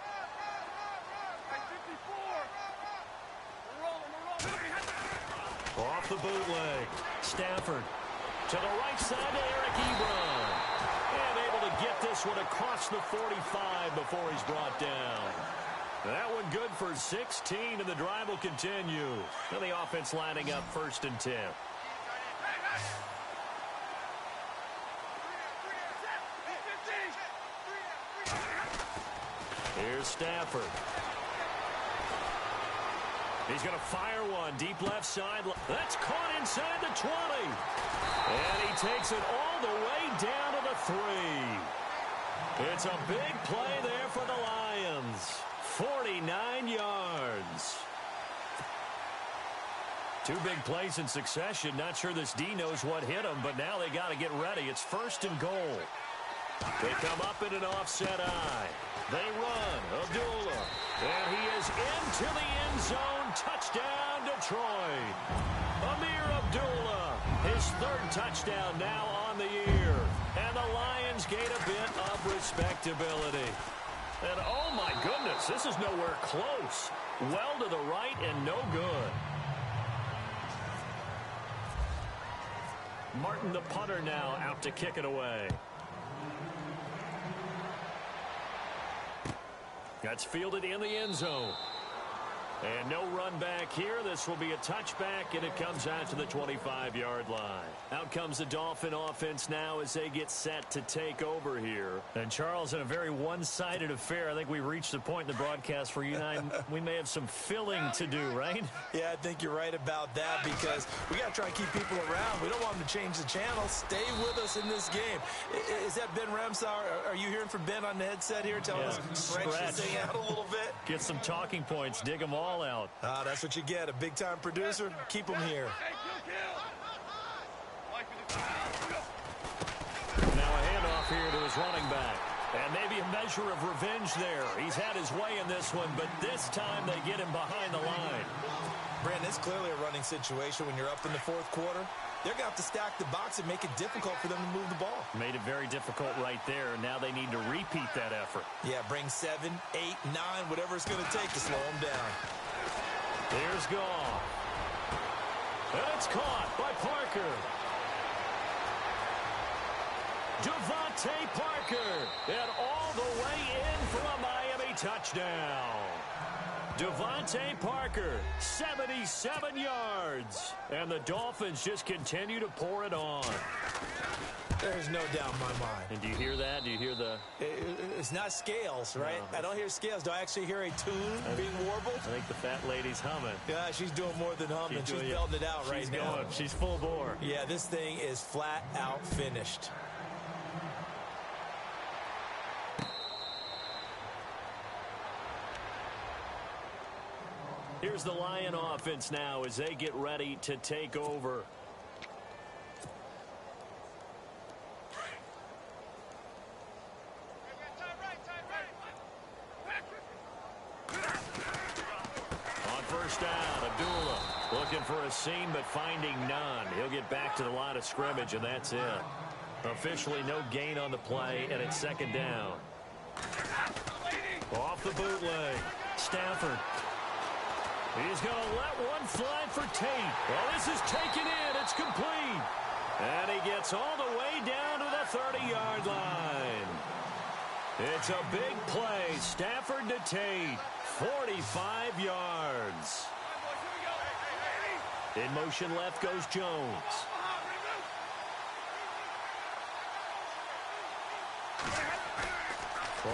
Off the bootleg. Stafford to the right side to Eric Ebron. And able to get this one across the 45 before he's brought down. That one good for 16, and the drive will continue. And the offense lining up 1st and 10. Here's Stafford. He's going to fire one deep left side. That's caught inside the 20. And he takes it all the way down to the 3. It's a big play there for the Lions. 49 yards. 2 big plays in succession. Not sure this D knows what hit him, but now they got to get ready. It's 1st and goal. They come up in an offset eye. They run. Abdullah. And he is into the end zone. Touchdown, Detroit. Amir Abdullah. His 3rd touchdown now on the year. And the Lions gain a bit of respectability. And oh my goodness, this is nowhere close. Well to the right and no good. Martin, the punter, now out to kick it away. That's fielded in the end zone. And no run back here. This will be a touchback, and it comes out to the 25-yard line. Out comes the Dolphin offense now as they get set to take over here. And, Charles, in a very one-sided affair, I think we've reached the point in the broadcast where you and I, we may have some filling to do, right? Yeah, I think you're right about that because we got to try and keep people around. We don't want them to change the channel. Stay with us in this game. Is that Ben Ramsauer? Are you hearing from Ben on the headset here? Telling us stretch this thing out a little bit? Get some talking points. Dig them all out. That's what you get. A big-time producer. Keep them here. Now a handoff here to his running back. And maybe a measure of revenge there. He's had his way in this one, but this time they get him behind the line. Brandon, it's clearly a running situation when you're up in the 4th quarter. They're going to have to stack the box and make it difficult for them to move the ball. Made it very difficult right there. Now they need to repeat that effort. Yeah, bring 7, 8, 9, whatever it's going to take to slow them down. Here's Goff. And it's caught by Parker. Devontae Parker. And all the way in for a Miami touchdown. Devontae Parker, 77 yards. And the Dolphins just continue to pour it on. There's no doubt in my mind. And do you hear that? Do you hear the... It's not scales, right? No. I don't hear scales. Do I actually hear a tune being warbled? I think the fat lady's humming. Yeah, she's doing more than humming. She's belting it out right now. Going. She's full bore. Yeah, this thing is flat out finished. Here's the Lion offense now as they get ready to take over. On 1st down, Abdullah looking for a seam but finding none. He'll get back to the line of scrimmage, and that's it. Officially no gain on the play, and it's 2nd down. Off the bootleg, Stafford. He's going to let one fly for Tate. Well, this is taken in. It's complete. And he gets all the way down to the 30-yard line. It's a big play. Stafford to Tate. 45 yards. In motion left goes Jones.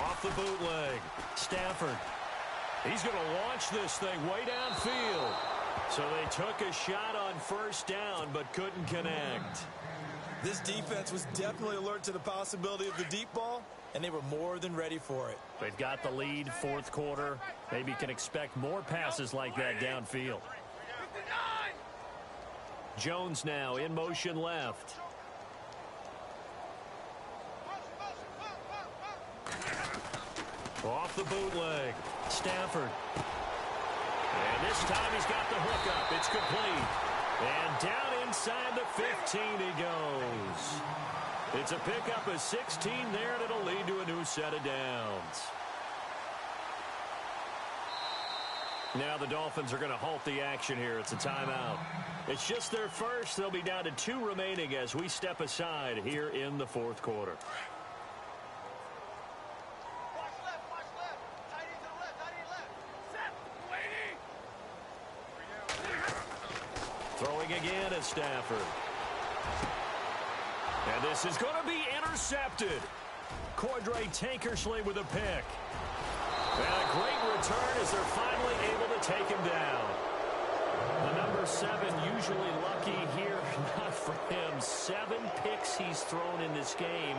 Off the bootleg. Stafford. He's going to launch this thing way downfield. So they took a shot on first down but couldn't connect. This defense was definitely alert to the possibility of the deep ball, and they were more than ready for it. They've got the lead, fourth quarter. Maybe can expect more passes like that downfield. Jones now in motion left. Off the bootleg. Stafford. And this time he's got the hookup. It's complete. And down inside the 15 he goes. It's a pickup of 16 there, and it'll lead to a new set of downs. Now the Dolphins are going to halt the action here. It's a timeout. It's just their first. They'll be down to 2 remaining as we step aside here in the fourth quarter. Throwing again at Stafford. And this is going to be intercepted. Cordray Tankersley with a pick. And a great return as they're finally able to take him down. The number 7 usually lucky here. Not for him. 7 picks he's thrown in this game.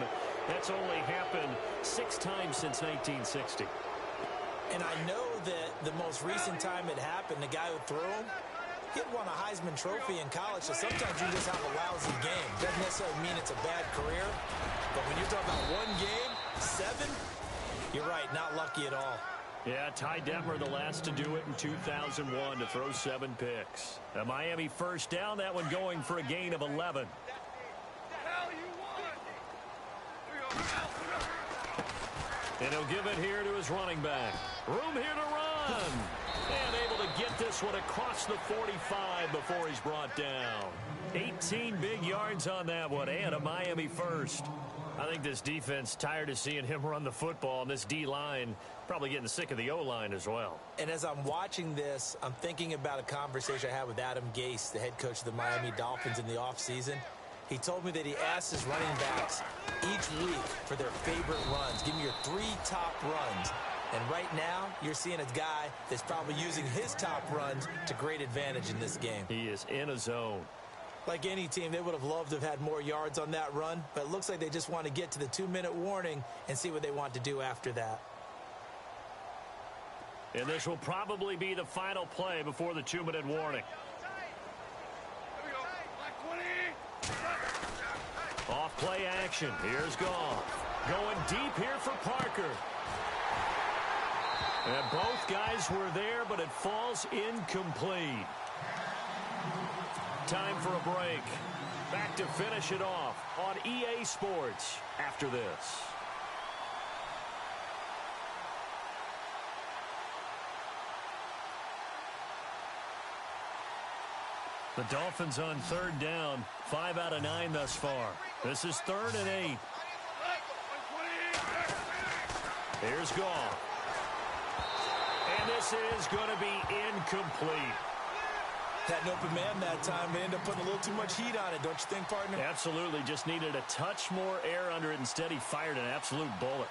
That's only happened 6 times since 1960. And I know that the most recent time it happened, the guy who threw him, he had won a Heisman Trophy in college, so sometimes you just have a lousy game. Doesn't necessarily mean it's a bad career, but when you're talking about 1 game, 7, you're right, not lucky at all. Yeah, Ty Detmer, the last to do it in 2001 to throw 7 picks. A Miami first down, that one going for a gain of 11. And he'll give it here to his running back. Room here to run. And able to get this one across the 45 before he's brought down. 18 big yards on that one, and a Miami first. I think this defense tired of seeing him run the football, and this D-line probably getting sick of the O-line as well. And as I'm watching this, I'm thinking about a conversation I had with Adam Gase, the head coach of the Miami Dolphins in the offseason. He told me that he asked his running backs each week for their favorite runs. Give me your 3 top runs. And right now, you're seeing a guy that's probably using his top runs to great advantage in this game. He is in a zone. Like any team, they would have loved to have had more yards on that run, but it looks like they just want to get to the 2-minute warning and see what they want to do after that. And this will probably be the final play before the 2-minute warning. Off play action. Here's Goff. Going deep here for Parker. And both guys were there, but it falls incomplete. Time for a break. Back to finish it off on EA Sports after this. The Dolphins on 3rd down, 5 out of 9 thus far. This is 3rd and 8. Here's Goff. And this is going to be incomplete. Had an open man that time. They ended up putting a little too much heat on it, don't you think, partner? Absolutely. Just needed a touch more air under it. Instead, he fired an absolute bullet.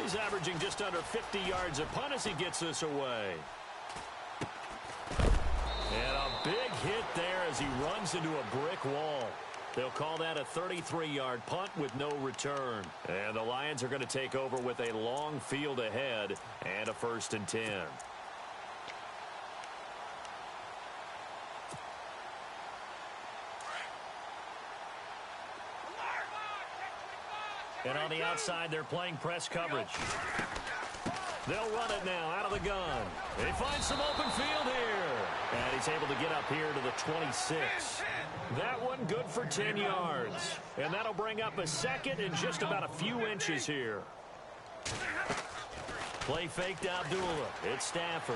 He's averaging just under 50 yards a punt as he gets this away. And a big hit there as he runs into a brick wall. They'll call that a 33-yard punt with no return. And the Lions are going to take over with a long field ahead and a 1st and 10. And on the outside, they're playing press coverage. They'll run it now out of the gun. They find some open field here. And he's able to get up here to the 26. That one good for 10 yards. And that'll bring up a 2nd and just about a few inches here. Play fake to Abdullah. It's Stafford.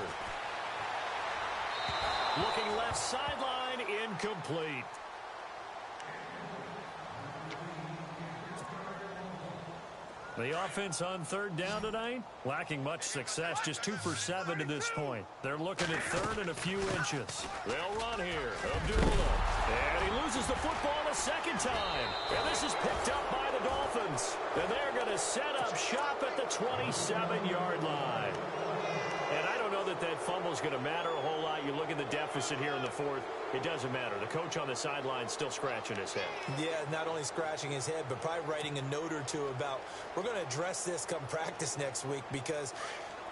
Looking left sideline, incomplete. The offense on third down tonight, lacking much success, just 2 for 7 to this point. They're looking at third and a few inches. They'll run here. Abdullah. And he loses the football a second time. And this is picked up by the Dolphins. And they're going to set up shop at the 27-yard line. And I don't know that that fumble is going to matter a whole lot. You look at the deficit here in the fourth, it doesn't matter. The coach on the sideline still scratching his head. Yeah, not only scratching his head, but probably writing a note or two about, we're going to address this come practice next week, because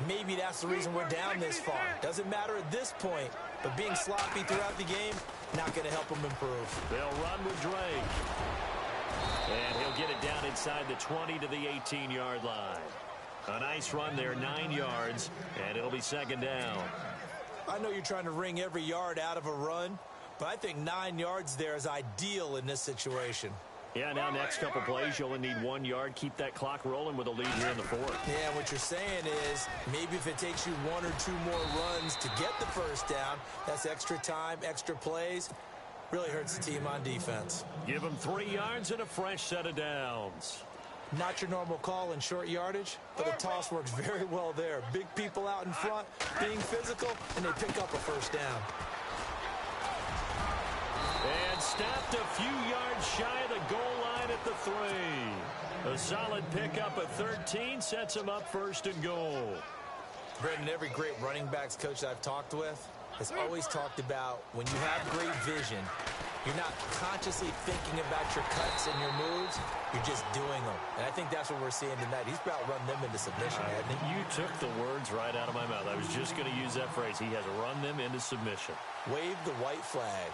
maybe that's the reason we're down this far. Doesn't matter at this point, but being sloppy throughout the game, not going to help him improve. They'll run with Drake. And he'll get it down inside the 20 to the 18-yard line. A nice run there, 9 yards, and it'll be second down. I know you're trying to wring every yard out of a run, but I think 9 yards there is ideal in this situation. Yeah, now next couple plays, you only need 1 yard. Keep that clock rolling with a lead here in the fourth. Yeah, what you're saying is maybe if it takes you 1 or 2 more runs to get the first down, that's extra time, extra plays. Really hurts the team on defense. Give them 3 yards and a fresh set of downs. Not your normal call in short yardage, but the toss works very well there. Big people out in front, being physical, and they pick up a first down. And stopped a few yards shy of the goal line at the 3. A solid pickup at 13 sets him up first and goal. Brendan, every great running backs coach I've talked with has always talked about when you have great vision, you're not consciously thinking about your cuts and your moves. You're just doing them. And I think that's what we're seeing tonight. He's about run them into submission, hasn't he? You took the words right out of my mouth. I was just going to use that phrase. He has run them into submission. Wave the white flag.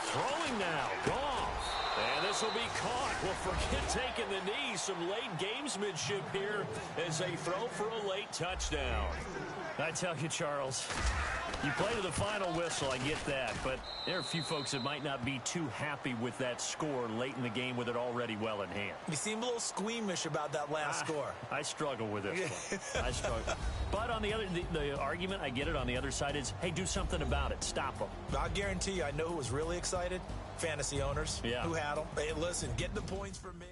Throwing now, Goff. And this will be caught. Well, forget taking the knee. Some late gamesmanship here as they throw for a late touchdown. I tell you, Charles, you play to the final whistle, I get that. But there are a few folks that might not be too happy with that score late in the game with it already well in hand. You seem a little squeamish about that last score. I struggle with this one. I struggle. But on the other, the argument, I get it, on the other side is, hey, do something about it. Stop them. I'll guarantee you, I know who was really excited. Fantasy owners. Yeah. Who had them. Hey, listen, getting the points for me.